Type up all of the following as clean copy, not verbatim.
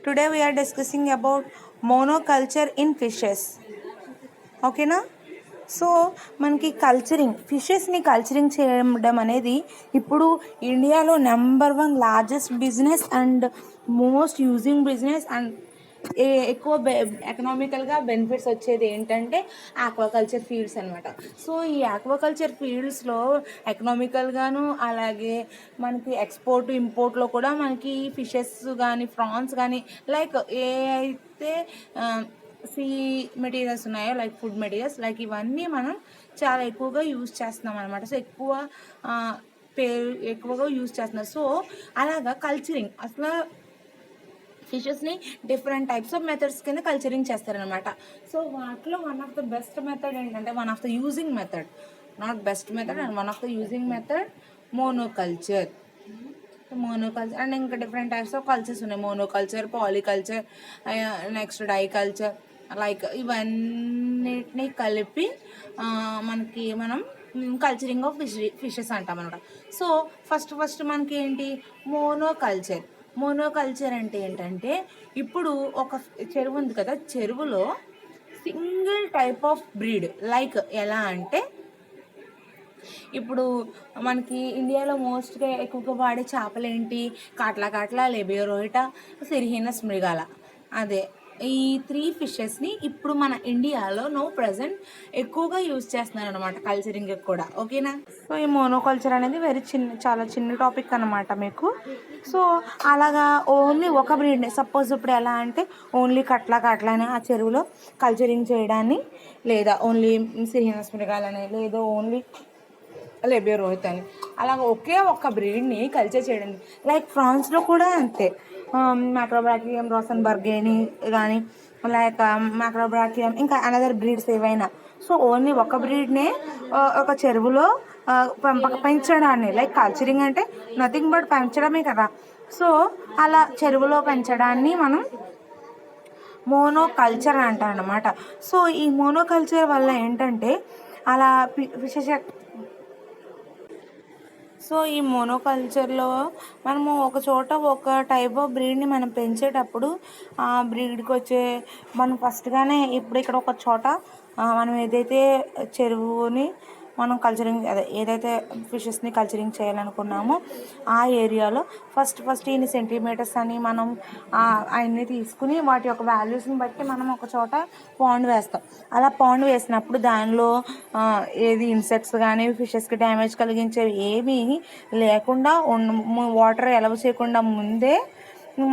Today we are discussing about monoculture in fishes. ఓకేనా? So మనకి ఫిషెస్ని culturing చేయడం అనేది ఇప్పుడు ఇండియాలో number 1 largest business and most using business and ఎక్కువ ఎకనామికల్గా బెనిఫిట్స్ వచ్చేది ఏంటంటే ఆక్వాకల్చర్ ఫీల్డ్స్ అనమాట. సో ఈ ఆక్వాకల్చర్ ఫీల్డ్స్లో ఎకనామికల్గాను అలాగే మనకి ఎక్స్పోర్ట్ ఇంపోర్ట్లో కూడా మనకి ఫిషెస్ కానీ ప్రాన్స్ కానీ లైక్ ఏ అయితే సీ మెటీరియల్స్ ఉన్నాయో లైక్ ఫుడ్ మెటీరియల్స్ లైక్ ఇవన్నీ మనం చాలా ఎక్కువగా యూజ్ చేస్తున్నాం అనమాట. సో ఎక్కువగా యూజ్ చేస్తున్నారు. సో అలాగా కల్చరింగ్ అసలు ఫిషెస్ని డిఫరెంట్ టైప్స్ ఆఫ్ మెథడ్స్ కింద కల్చరింగ్ చేస్తారనమాట. సో వాటిలో one of the best method ఏంటంటే one of the using method, not best method and one of the using method monoculture and ఇంకా డిఫరెంట్ టైప్స్ ఆఫ్ కల్చర్స్ ఉన్నాయి. Monoculture, polyculture, next diculture like ఇవన్నిటిని కలిపి మనం culturing of fishes అంటాం అనమాట. So first మనకి ఏంటి మోనోకల్చర్ అంటే ఏంటంటే ఇప్పుడు ఒక చెరువు ఉంది కదా, చెరువులో single type of breed like ఎలా అంటే ఇప్పుడు మనకి ఇండియాలో మోస్ట్గా ఎక్కువగా వాడే చేపలు ఏంటి, కాట్లా, లెబియోరోయిటా, సిరిహీనస్ మృగాల. అదే ఈ 3 ఫిషెస్ని ఇప్పుడు మన ఇండియాలో ప్రజెంట్ ఎక్కువగా యూజ్ చేస్తున్నారు అనమాట కల్చరింగ్ కూడా. ఓకేనా? సో ఈ మోనోకల్చర్ అనేది చాలా చిన్న టాపిక్ అనమాట మీకు. సో అలాగా ఓన్లీ ఒక బ్రీడ్ని సపోజ్ ఇప్పుడు ఎలా అంటే ఓన్లీ కాట్లాని ఆ చెరువులో కల్చరింగ్ చేయడాన్ని, లేదా ఓన్లీ సిరిహీనస్ మృగాలని, లేదా ఓన్లీ లెబియోరోహిత్ అని అలాగ ఒకే ఒక్క బ్రీడ్ని కల్చర్ చేయడం. లైక్ ఫ్రాన్స్లో కూడా అంతే, మ్యాక్రోబ్రాకియం రోసన్బర్గ్ కానీ లైక్ మ్యాక్రోబ్రాకియం ఇంకా అనదర్ బ్రీడ్స్ ఏవైనా. సో ఓన్లీ ఒక బ్రీడ్నే ఒక చెరువులో పెంచడాన్ని, లైక్ కల్చరింగ్ అంటే నథింగ్ బట్ పెంచడమే కదా. సో అలా చెరువులో పెంచడాన్ని మనం మోనోకల్చర్ అంటాం అన్నమాట. సో ఈ మోనోకల్చర్ వల్ల ఏంటంటే అలా సో ఈ మోనోకల్చర్లో మనము ఒక చోట ఒక టైప్ ఆఫ్ బ్రీడ్ని మనం పెంచేటప్పుడు ఆ బ్రీడ్కి మనం ఫస్ట్గానే ఇప్పుడు ఇక్కడ ఒక చోట మనం ఏదైతే చెరువుని మనం ఏదైతే ఫిషెస్ని కల్చరింగ్ చేయాలనుకున్నామో ఆ ఏరియాలో ఫస్ట్ ఇన్ని సెంటీమీటర్స్ అని మనం అవన్నీ తీసుకుని వాటి యొక్క వాల్యూస్ని బట్టి మనం ఒక చోట పాండ్ వేస్తాం. అలా పాండ్ వేసినప్పుడు దానిలో ఏది ఇన్సెక్ట్స్ కానీ ఫిషెస్కి డ్యామేజ్ కలిగించేవి ఏమీ లేకుండా వాటర్ ఎలవ చేయకుండా ముందే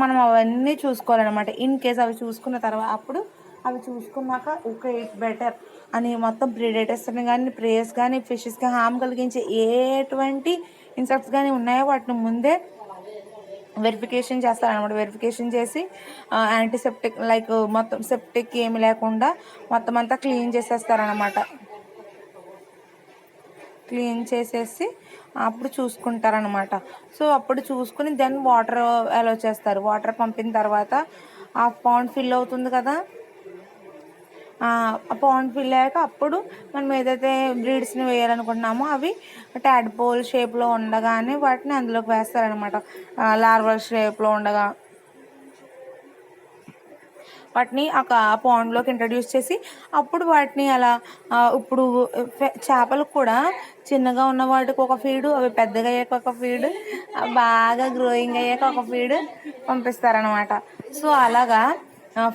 మనం అవన్నీ చూసుకోవాలన్నమాట. ఇన్ కేస్ అవి చూసుకున్న తర్వాత అవి చూసుకున్నాక ఓకే ఇట్స్ బెటర్ అని మొత్తం ప్రిడేటర్స్ని కానీ ప్రేయర్స్ కానీ ఫిషెస్కి హామ్ కలిగించే ఎటువంటి ఇన్సెక్ట్స్ కానీ ఉన్నాయో వాటిని ముందే వెరిఫికేషన్ చేస్తారనమాట. వెరిఫికేషన్ చేసి యాంటీసెప్టిక్ లైక్ మొత్తం సెప్టిక్ ఏమి లేకుండా మొత్తం అంతా క్లీన్ చేసేస్తారనమాట. క్లీన్ చేసేసి అప్పుడు చూసుకుంటారనమాట. సో అప్పుడు చూసుకుని దెన్ వాటర్ అలో చేస్తారు. వాటర్ పంపిన తర్వాత ఆ పాండ్ ఫిల్ అవుతుంది కదా, ఆ పాండ్ ఫిల్ అయ్యాక అప్పుడు మనం ఏదైతే బ్రీడ్స్ని వేయాలనుకుంటున్నామో అవి ట్యాడ్పోల్ షేప్లో ఉండగానే వాటిని అందులోకి వేస్తారనమాట. లార్వల్ షేప్లో ఉండగా వాటిని ఒక పాండ్లోకి ఇంట్రడ్యూస్ చేసి అప్పుడు వాటిని అలా ఇప్పుడు చేపలకు కూడా చిన్నగా ఉన్న వాటికి ఒక ఫీడు, అవి పెద్దగా అయ్యాక ఒక ఫీడు, బాగా గ్రోయింగ్ అయ్యాక ఒక ఫీడు పంపిస్తారనమాట. సో అలాగా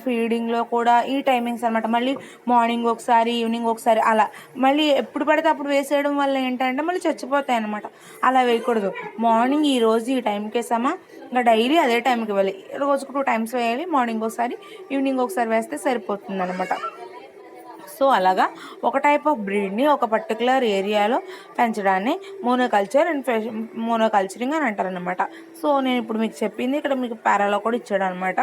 ఫీడింగ్లో కూడా ఈ టైమింగ్స్ అనమాట. మళ్ళీ మార్నింగ్ ఒకసారి ఈవినింగ్ ఒకసారి అలా మళ్ళీ ఎప్పుడు పడితే అప్పుడు వేసేయడం వల్ల ఏంటంటే మళ్ళీ చచ్చిపోతాయి అనమాట. అలా వేయకూడదు. మార్నింగ్ ఈరోజు ఈ టైంకి వేసామా ఇంకా డైలీ అదే టైంకి ఇవ్వాలి. రోజుకు 2 టైమ్స్ వేయాలి. మార్నింగ్ ఒకసారి ఈవినింగ్ ఒకసారి వేస్తే సరిపోతుంది అనమాట. సో అలాగా ఒక టైప్ ఆఫ్ బ్రీడ్ని ఒక పర్టికులర్ ఏరియాలో పెంచడాన్ని మోనోకల్చరింగ్ అని అంటారనమాట. సో నేను ఇప్పుడు మీకు చెప్పింది ఇక్కడ మీకు పారాలో కూడా ఇచ్చాడు అనమాట.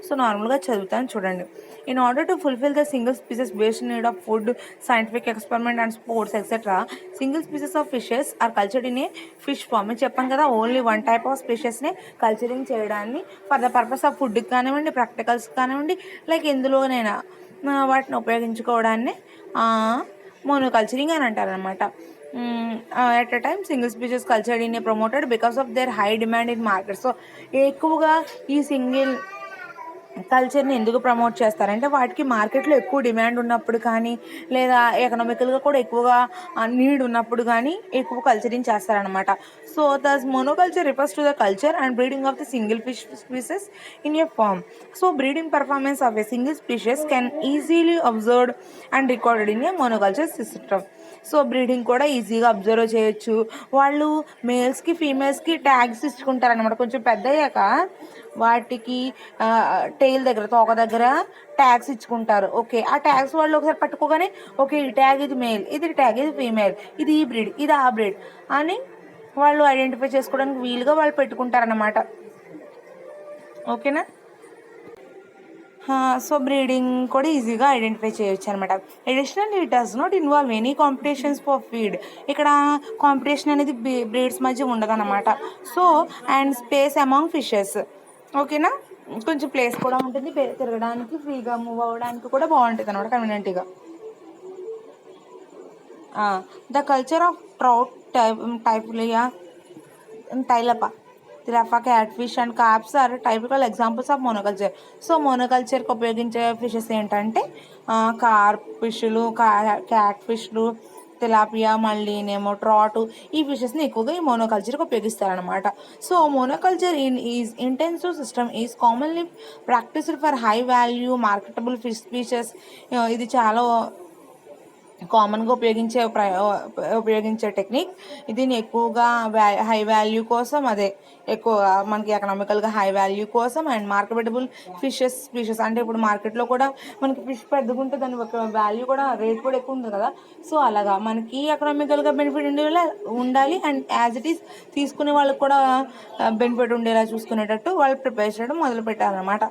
సో నార్మల్గా చదువుతాను చూడండి. In order to fulfill the single species based need of food, scientific experiment and sports etc., single species of fishes are cultured in a fish farm. చెప్పాను కదా ఓన్లీ 1 టైప్ ఆఫ్ స్పీషెస్ని కల్చరింగ్ చేయడాన్ని for the purpose of ఫుడ్కి కానివ్వండి, practicals కానివ్వండి, like ఎందులోనైనా వాటిని ఉపయోగించుకోవడాన్ని మోనోకల్చరింగ్ అని అంటారనమాట. at a time single species cultured in a promoted because of their high demand in market. So ఎక్కువగా ఈ కల్చర్ని ఎందుకు ప్రమోట్ చేస్తారంటే వాటికి మార్కెట్లో ఎక్కువ డిమాండ్ ఉన్నప్పుడు కానీ లేదా ఎకనామికల్గా కూడా ఎక్కువగా నీడ్ ఉన్నప్పుడు కానీ ఎక్కువ కల్చరింగ్ చేస్తారనమాట. So thus monoculture refers to the culture and breeding of the single fish species in a farm. So breeding performance of a single species can easily observed and recorded in a monoculture system. So breeding కూడా ఈజీగా observe చేయొచ్చు. వాళ్ళు మేల్స్కి ఫీమేల్స్కి tags ఇచ్చుకుంటారనమాట. కొంచెం పెద్ద అయ్యాక వాటికి tail దగ్గర తోక దగ్గర ట్యాగ్స్ ఇచ్చుకుంటారు. ఓకే, ఆ ట్యాగ్స్ వాళ్ళు ఒకసారి పట్టుకోగానే ఓకే ఈ ట్యాగ్ ఇది మేల్, ఇది ట్యాగ్ ఇది ఫీమేల్, ఇది ఈ బ్రీడ్, ఇది ఆ బ్రీడ్ అని వాళ్ళు ఐడెంటిఫై చేసుకోవడానికి వీలుగా వాళ్ళు పెట్టుకుంటారన్నమాట. ఓకేనా. సో బ్రీడింగ్ కూడా ఈజీగా ఐడెంటిఫై చేయొచ్చు అనమాట. Additionally it does not involve any competitions for feed. ఇక్కడ కాంపిటీషన్ అనేది బ్రీడ్స్ మధ్య ఉండదన్నమాట. So and space among fishes. ఓకేనా. కొంచెం ప్లేస్ కూడా ఉంటుంది, తిరగడానికి ఫ్రీగా మూవ్ అవ్వడానికి కూడా బాగుంటుంది అనమాట, కన్వీనియంట్గా. ద కల్చర్ ఆఫ్ ట్రౌట్ టైప్లియా tilapia cat and carps are typical examples of monoculture. So మోనోకల్చర్కి ఉపయోగించే ఫిషెస్ ఏంటంటే కార్ప్ ఫిష్లు, క్యాట్ ఫిష్లు, తిలాపియా, మళ్ళీనేమో ట్రాటు, ఈ ఫిషెస్ని ఎక్కువగా ఈ మోనోకల్చర్కి ఉపయోగిస్తారనమాట. So monoculture in is intensive system is commonly practised for high value marketable fish species. ఇది చాలా కామన్గా ఉపయోగించే టెక్నిక్. దీన్ని ఎక్కువగా హై వాల్యూ కోసం, అదే ఎక్కువగా మనకి ఎకనామికల్గా హై వాల్యూ కోసం అండ్ మార్కెటబుల్ స్పీషెస్ అంటే ఇప్పుడు మార్కెట్లో కూడా మనకి ఫిష్ పెద్దగుంటే దాని ఒక వాల్యూ కూడా, రేట్ కూడా ఎక్కువ ఉంది కదా. సో అలాగా మనకి ఎకనామికల్గా బెనిఫిట్ ఉండాలి అండ్ యాజ్ ఇట్ ఈస్ తీసుకునే వాళ్ళకి కూడా బెనిఫిట్ ఉండేలా చూసుకునేటట్టు వాళ్ళు ప్రిపేర్ చేయడం మొదలు పెట్టారనమాట.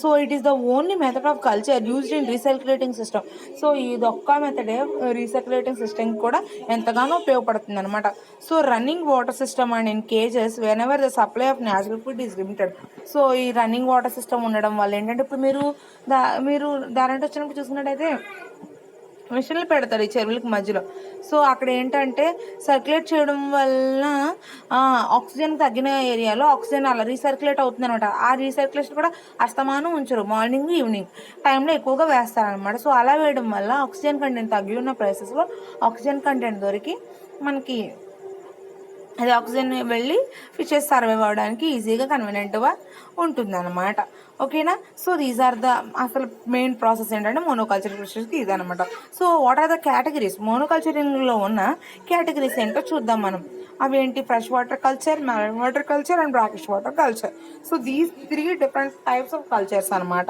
So it is the only method of culture used in recirculating system. So ఇదొక్క మెథడే రీసర్క్యులేటింగ్ సిస్టమ్ కూడా ఎంతగానో ఉపయోగపడుతుంది అనమాట. So running water system and in cages whenever the supply of natural food is limited. So ఈ running water system ఉండడం వల్ల ఏంటంటే ఇప్పుడు మీరు దారంటే వచ్చినప్పుడు చూసుకున్నట్టయితే మిషన్లు పెడతారు ఈ చెరువులకి మధ్యలో. సో అక్కడ ఏంటంటే సర్క్యులేట్ చేయడం వలన ఆక్సిజన్ తగ్గిన ఏరియాలో ఆక్సిజన్ అలా రీసర్క్యులేట్ అవుతుంది అనమాట. ఆ రీసర్క్యులేషన్ కూడా అస్తమానం ఉంచరు, మార్నింగ్ ఈవినింగ్ టైంలో ఎక్కువగా వేస్తారనమాట. సో అలా వేయడం వల్ల ఆక్సిజన్ కంటెంట్ తగ్గి ఉన్న ప్లేసెస్లో ఆక్సిజన్ కంటెంట్ దొరికి మనకి అది ఆక్సిజన్ వెళ్ళి ఫిషెస్ సర్వైవ్ అవ్వడానికి ఈజీగా కన్వీనియంట్గా ఉంటుంది అనమాట. ఓకేనా. సో దీస్ ఆర్ ద అసలు మెయిన్ ప్రాసెస్ ఏంటంటే మోనోకల్చర్ ఫిషెస్కి ఇదనమాట. So what are the categories, మోనోకల్చరింగ్లో ఉన్న కేటగిరీస్ ఏంటో చూద్దాం మనం. అవేంటి? Fresh water culture, marine water culture and brackish water culture. So these 3 different types of cultures అనమాట.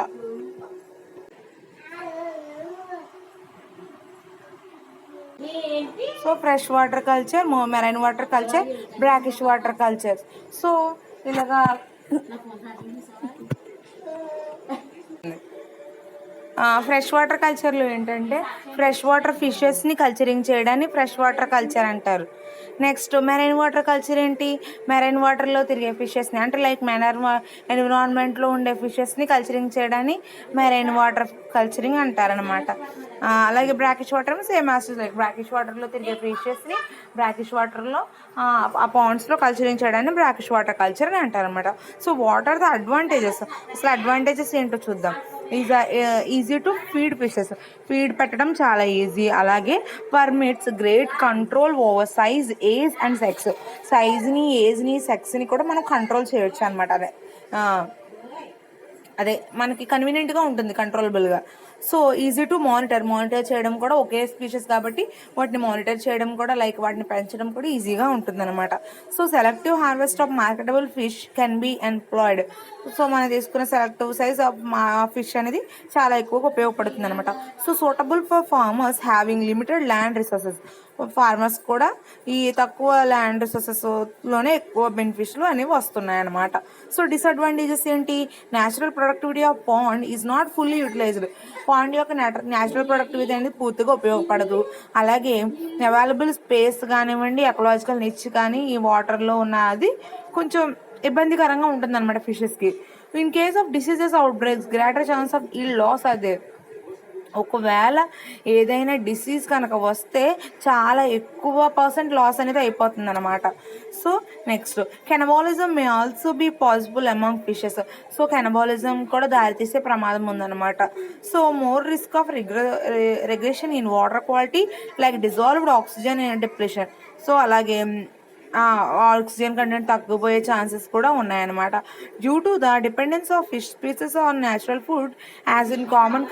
So fresh water culture, marine water culture, brackish water culture. So ఇలాగా fresh water కల్చర్లో ఏంటంటే ఫ్రెష్ వాటర్ ఫిషెస్ని culturing చేయడాన్ని fresh water culture అంటారు. Next marine water culture ఏంటి? Marine వాటర్లో తిరిగే ఫిషెస్ని అంటే లైక్ ఎన్విరాన్మెంట్లో ఉండే ఫిషెస్ని కల్చరింగ్ చేయడాన్ని మెరైన్ వాటర్ కల్చరింగ్ అంటారనమాట. అలాగే brackish water same as like brackish వాటర్లో తిరిగే ఫిషెస్ని బ్రాకిష్ వాటర్లో ఆ పాండ్స్లో కల్చరింగ్ చేయడాన్ని బ్రాకిష్ వాటర్ కల్చర్ అని అంటారనమాట. So what are the advantages? అసలు అడ్వాంటేజెస్ ఏంటో చూద్దాం. Easy to feed fishes, feed పెట్టడం చాలా ఈజీ. అలాగే permits great control over size, age and sex. సైజ్ని, ఏజ్ని, సెక్స్ని కూడా మనం కంట్రోల్ చేయొచ్చు అనమాట. అదే మనకి కన్వీనియంట్గా ఉంటుంది, కంట్రోలబుల్గా. సో ఈజీ టు మానిటర్ చేయడం కూడా ఒకే స్పీషీస్ కాబట్టి వాటిని మానిటర్ చేయడం కూడా లైక్ వాటిని పెంచడం కూడా ఈజీగా ఉంటుందన్నమాట. So selective harvest of marketable fish can be employed. So మనం తీసుకున్న సెలెక్టివ్ సైజ్ ఆఫ్ ఫిష్ అనేది చాలా ఎక్కువగా ఉపయోగపడుతుంది అనమాట. So suitable for farmers having limited land resources. Farmers కూడా ఈ తక్కువ ల్యాండ్ రిసోర్సెస్లోనే ఎక్కువ బెనిఫిషియల్ అనేవి వస్తున్నాయి అన్నమాట. సో డిసడ్వాంటేజెస్ ఏంటి? Natural productivity of pond is not fully utilised. Pond యొక్క న్యాచురల్ ప్రొడక్టివిటీ అనేది పూర్తిగా ఉపయోగపడదు. అలాగే అవైలబుల్ స్పేస్ కానివ్వండి, ఎకలాజికల్ నిచ్ కానీ ఈ వాటర్లో ఉన్న అది కొంచెం ఇబ్బందికరంగా ఉంటుంది అనమాట ఫిషెస్కి. In case of diseases outbreaks greater chance of yield loss are there. ఒకవేళ ఏదైనా డిసీజ్ కనుక వస్తే చాలా ఎక్కువ పర్సెంట్ లాస్ అనేది అయిపోతుంది అనమాట. So next, cannibalism may also be possible among fishes. So cannibalism కూడా దారితీసే ప్రమాదం ఉందన్నమాట. So more risk of regression in water quality like dissolved oxygen depression. So అలాగే ఆక్సిజన్ కంటెంట్ తగ్గిపోయే ఛాన్సెస్ కూడా ఉన్నాయన్నమాట. Due to the dependence of fish species on natural food as in common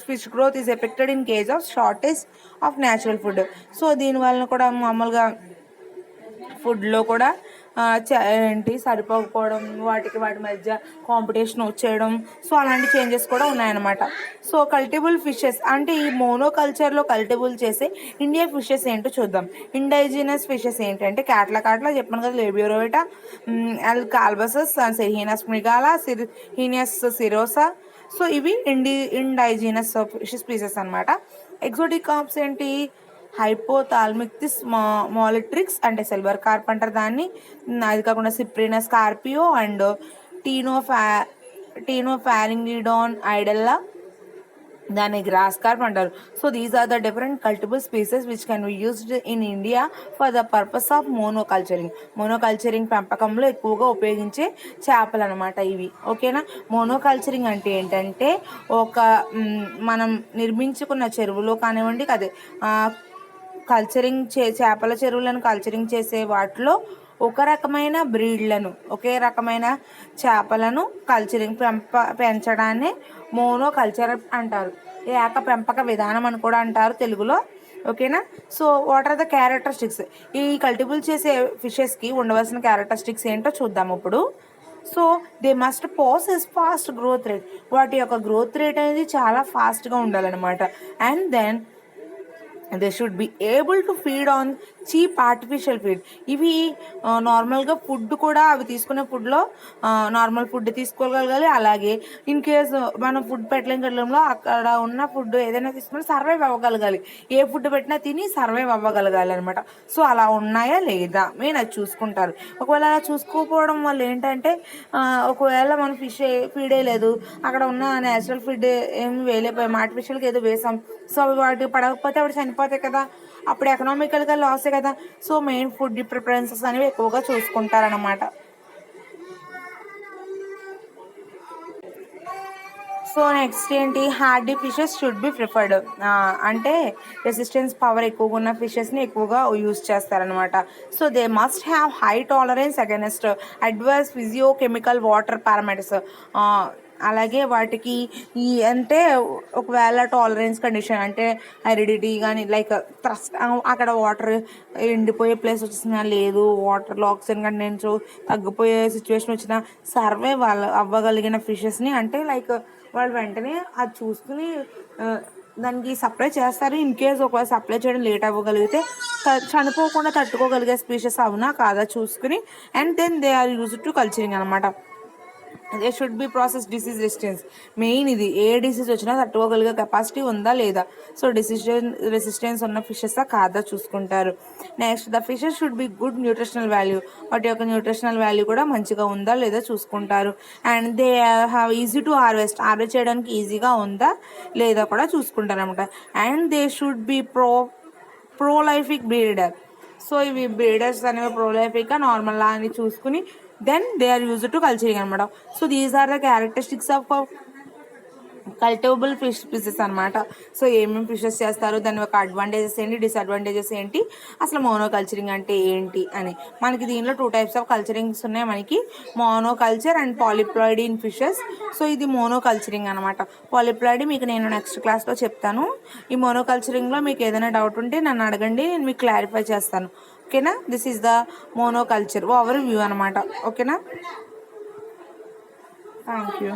fish growth is affected in case of shortage of natural food. So దీనివల్ల కూడా మామూలుగా ఫుడ్లో కూడా ఏంటి సరిపోకపోవడం, వాటి మధ్య కాంపిటీషన్ వచ్చేయడం, సో అలాంటి చేంజెస్ కూడా ఉన్నాయన్నమాట. సో కల్టిబుల్ ఫిషెస్ అంటే ఈ మోనోకల్చర్లో కల్టిబుల్ చేసే ఇండియా ఫిషెస్ ఏంటో చూద్దాం. ఇండైజినస్ ఫిషెస్ ఏంటంటే కాట్లా చెప్పాను కదా, లేబియోరోయిటా, ఎల్ కాల్బసస్, సెర్హీనస్ మృగాల, హీనియస్ సిరోసా. సో ఇవి ఇండైజినస్ స్పీసెస్ అనమాట. ఎగ్జోటిక్ కార్ప్స్ ఏంటి, హైపోథాల్మిక్తిస్ మాలిట్రిక్స్ అంటే సిల్వర్ కార్ప్ అంటారు దాన్ని. అది కాకుండా సిప్రినస్ కార్పియో అండ్ టీనోఫారింగిడాన్ ఐడెల్లా, దాన్ని గ్రాస్ కార్ప్ అంటారు. So these are the different cultivable species which can be used in India for the purpose of monoculturing పెంపకంలో ఎక్కువగా ఉపయోగించే చేపలు అనమాట ఇవి. ఓకేనా. మోనోకల్చరింగ్ అంటే ఏంటంటే మనం నిర్మించుకున్న చెరువులో కానివ్వండి, అదే చేపల చెరువులను కల్చరింగ్ చేసే వాటిలో ఒక రకమైన బ్రీడ్లను, ఒకే రకమైన చేపలను పెంచడాన్ని మోనోకల్చర్ అంటారు. ఏక పెంపక విధానం అని కూడా అంటారు తెలుగులో. ఓకేనా. So what are the characteristics, ఈ కల్టిబుల్ చేసే ఫిషెస్కి ఉండవలసిన క్యారెక్టరిస్టిక్స్ ఏంటో చూద్దాం ఇప్పుడు. So they must possess fast growth rate. వాటి యొక్క గ్రోత్ రేట్ అనేది చాలా ఫాస్ట్గా ఉండాలన్నమాట. And then they should be able to feed on cheap artificial feed. ఇవి నార్మల్గా ఫుడ్ కూడా అవి తీసుకునే ఫుడ్లో నార్మల్ ఫుడ్ తీసుకోగలగాలి. అలాగే ఇన్ కేసు మనం ఫుడ్ పెట్టలేంలో అక్కడ ఉన్న ఫుడ్ ఏదైనా తీసుకుని సర్వైవ్ అవ్వగలగాలి. ఏ ఫుడ్ పెట్టినా తిని సర్వైవ్ అవ్వగలగాలి అనమాట. సో అలా ఉన్నాయా లేదా మెయిన్ అది చూసుకుంటారు. ఒకవేళ అలా చూసుకోకపోవడం వల్ల ఏంటంటే ఒకవేళ మనం ఫీడ్ వేయలేదు, అక్కడ ఉన్న న్యాచురల్ ఫీడ్ ఏమి వేయలేకపోయాం, ఆర్టిఫిషియల్గా ఏదో వేసాం, సో అవి వాటికి పడకపోతే అవి చనిపోతాయి కదా, అప్పుడు ఎకనామికల్గా లాసే కదా. సో మెయిన్ ఫుడ్ ప్రిఫరెన్సెస్ అనేవి ఎక్కువగా చూసుకుంటారనమాట. సో నెక్స్ట్ ఏంటి, hardy fishes should be preferred. అంటే రెసిస్టెన్స్ పవర్ ఎక్కువగా ఉన్న ఫిషెస్ని ఎక్కువగా యూజ్ చేస్తారనమాట. So they must have high tolerance against adverse physiochemical water parameters. అలాగే వాటికి అంటే ఒకవేళ టాలరెన్స్ కండిషన్ అంటే అరిడిటీ కానీ లైక్ థ్రస్ట్, అక్కడ వాటర్ ఎండిపోయే ప్లేస్ వచ్చినా లేదు, వాటర్లో ఆక్సిజన్ కంటెంట్స్ తగ్గిపోయే సిచ్యువేషన్ వచ్చినా సర్వైవ్ అవ్వగలిగిన ఫిషెస్ని అంటే లైక్ వాళ్ళు వెంటనే అది చూసుకుని దానికి సప్లై చేస్తారు. ఇన్ కేస్ ఒకవేళ సప్లై చేయడం లేట్ అవ్వగలిగితే చనిపోకుండా తట్టుకోగలిగే స్పీషెస్ అవునా కాదా చూసుకుని and then they are use to culturing అనమాట. They should be process disease resistance. Main ఇది ఏ డిసీజ్ వచ్చినా తట్టుకోగలిగే కెపాసిటీ ఉందా లేదా, సో రెసిస్టెన్స్ ఉన్న ఫిషెసా కాదా చూసుకుంటారు. Next, the fishes should be good nutritional value. వాటి యొక్క న్యూట్రిషనల్ వాల్యూ కూడా మంచిగా ఉందా లేదా చూసుకుంటారు. And they have easy to harvest చేయడానికి ఈజీగా ఉందా లేదా కూడా చూసుకుంటారు అనమాట. And they should be prolific breeder. So ఇవి బ్రీడర్స్ అనేవి ప్రోలైఫిక్గా నార్మల్ అని చూసుకుని then they are used to culturing అనమాట. So these are the characteristics of cultivable fish species అనమాట. సో ఏమేమి ఫిషెస్ చేస్తారు, దాని యొక్క అడ్వాంటేజెస్ ఏంటి, డిసడ్వాంటేజెస్ ఏంటి, అసలు మోనోకల్చరింగ్ అంటే ఏంటి అని. మనకి దీనిలో 2 టైప్స్ ఆఫ్ కల్చరింగ్స్ ఉన్నాయి మనకి, monoculture and polyploid in fishes. So ఇది మోనోకల్చరింగ్ అనమాట. పాలిప్లాయిడ్ మీకు నేను నెక్స్ట్ క్లాస్లో చెప్తాను. ఈ మోనోకల్చరింగ్లో మీకు ఏదైనా డౌట్ ఉంటే నన్ను అడగండి, నేను మీకు క్లారిఫై చేస్తాను. ఓకేనా. This is the monoculture over view అనమాట. ఓకేనా. Thank you.